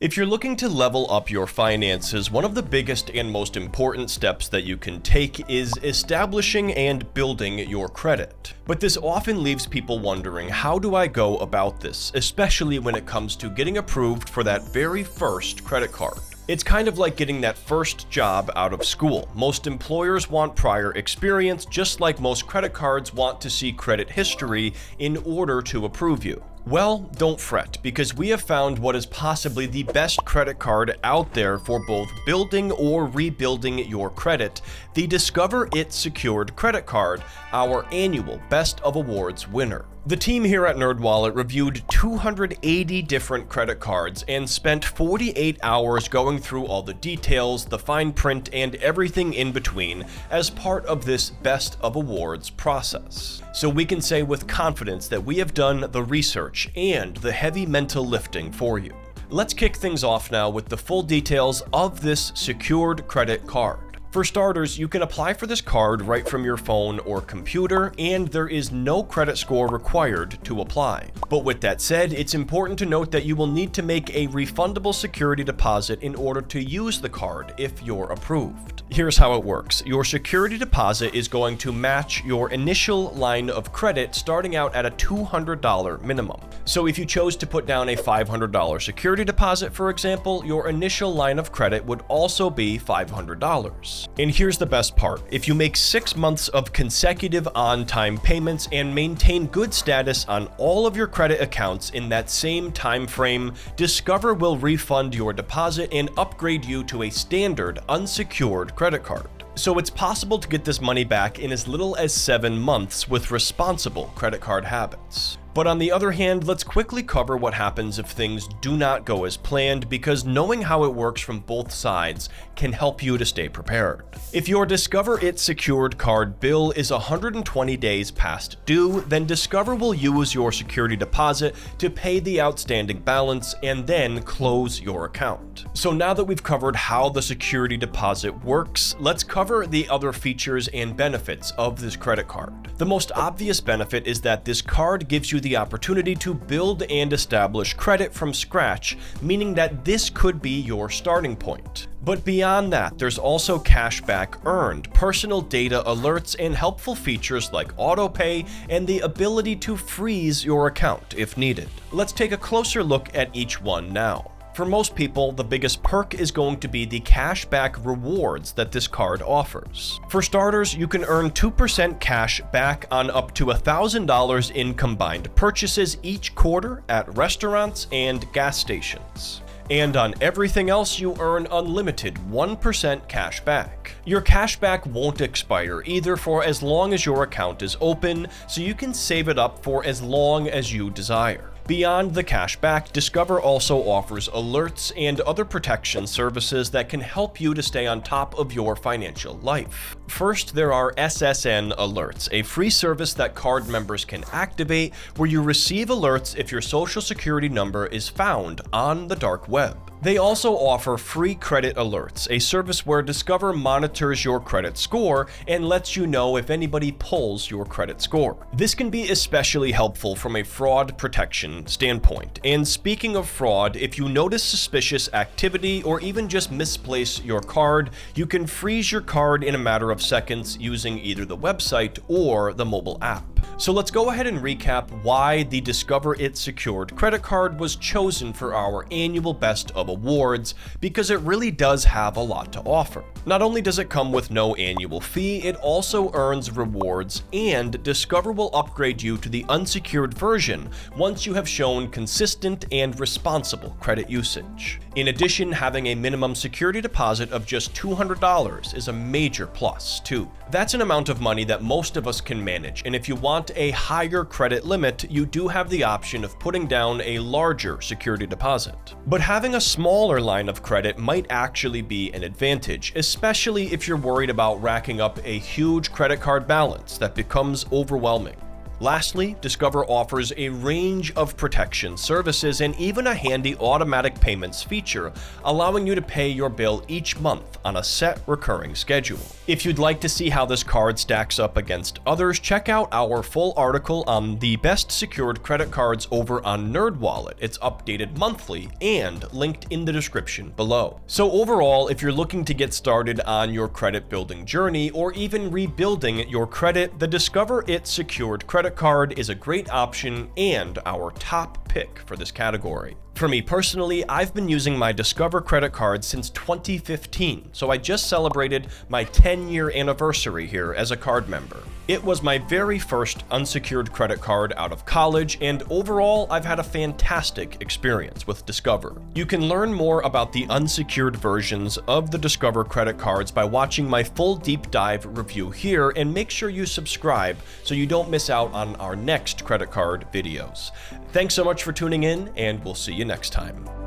If you're looking to level up your finances, one of the biggest and most important steps that you can take is establishing and building your credit. But this often leaves people wondering, how do I go about this, especially when it comes to getting approved for that very first credit card? It's kind of like getting that first job out of school. Most employers want prior experience, just like most credit cards want to see credit history in order to approve you. Well, don't fret, because we have found what is possibly the best credit card out there for both building or rebuilding your credit, the Discover It Secured Credit Card, our annual Best of Awards winner. The team here at NerdWallet reviewed 280 different credit cards and spent 48 hours going through all the details, the fine print, and everything in between as part of this Best of Awards process. So we can say with confidence that we have done the research and the heavy mental lifting for you. Let's kick things off now with the full details of this secured credit card. For starters, you can apply for this card right from your phone or computer, and there is no credit score required to apply. But with that said, it's important to note that you will need to make a refundable security deposit in order to use the card if you're approved. Here's how it works. Your security deposit is going to match your initial line of credit, starting out at a $200 minimum. So if you chose to put down a $500 security deposit, for example, your initial line of credit would also be $500. And here's the best part. If you make 6 months of consecutive on-time payments and maintain good status on all of your credit accounts in that same time frame, Discover will refund your deposit and upgrade you to a standard unsecured credit card. So it's possible to get this money back in as little as 7 months with responsible credit card habits. But on the other hand, let's quickly cover what happens if things do not go as planned, because knowing how it works from both sides can help you to stay prepared. If your Discover It Secured Card bill is 120 days past due, then Discover will use your security deposit to pay the outstanding balance and then close your account. So now that we've covered how the security deposit works, let's cover the other features and benefits of this credit card. The most obvious benefit is that this card gives you the opportunity to build and establish credit from scratch, meaning that this could be your starting point. But beyond that, there's also cash back earned, personal data alerts, and helpful features like autopay and the ability to freeze your account if needed. Let's take a closer look at each one now. For most people, the biggest perk is going to be the cashback rewards that this card offers. For starters, you can earn 2% cash back on up to $1,000 in combined purchases each quarter at restaurants and gas stations. And on everything else, you earn unlimited 1% cash back. Your cash back won't expire either for as long as your account is open, so you can save it up for as long as you desire. Beyond the cashback, Discover also offers alerts and other protection services that can help you to stay on top of your financial life. First, there are SSN alerts, a free service that card members can activate where you receive alerts if your social security number is found on the dark web. They also offer free credit alerts, a service where Discover monitors your credit score and lets you know if anybody pulls your credit score. This can be especially helpful from a fraud protection standpoint. And speaking of fraud, if you notice suspicious activity or even just misplace your card, you can freeze your card in a matter of seconds using either the website or the mobile app. So let's go ahead and recap why the Discover It Secured credit card was chosen for our annual Best of Awards, because it really does have a lot to offer. Not only does it come with no annual fee, it also earns rewards, and Discover will upgrade you to the unsecured version once you have shown consistent and responsible credit usage. In addition, having a minimum security deposit of just $200 is a major plus, too. That's an amount of money that most of us can manage, and if you want a higher credit limit, you do have the option of putting down a larger security deposit. But having a smaller line of credit might actually be an advantage, especially if you're worried about racking up a huge credit card balance that becomes overwhelming. Lastly, Discover offers a range of protection services and even a handy automatic payments feature, allowing you to pay your bill each month on a set recurring schedule. If you'd like to see how this card stacks up against others, check out our full article on the best secured credit cards over on NerdWallet. It's updated monthly and linked in the description below. So overall, if you're looking to get started on your credit building journey or even rebuilding your credit, the Discover It secured credit card is a great option and our top pick for this category. For me personally, I've been using my Discover credit card since 2015, so I just celebrated my 10-year anniversary here as a card member. It was my very first unsecured credit card out of college, and overall, I've had a fantastic experience with Discover. You can learn more about the unsecured versions of the Discover credit cards by watching my full deep dive review here, and make sure you subscribe so you don't miss out on our next credit card videos. Thanks so much for tuning in, and we'll see you next time.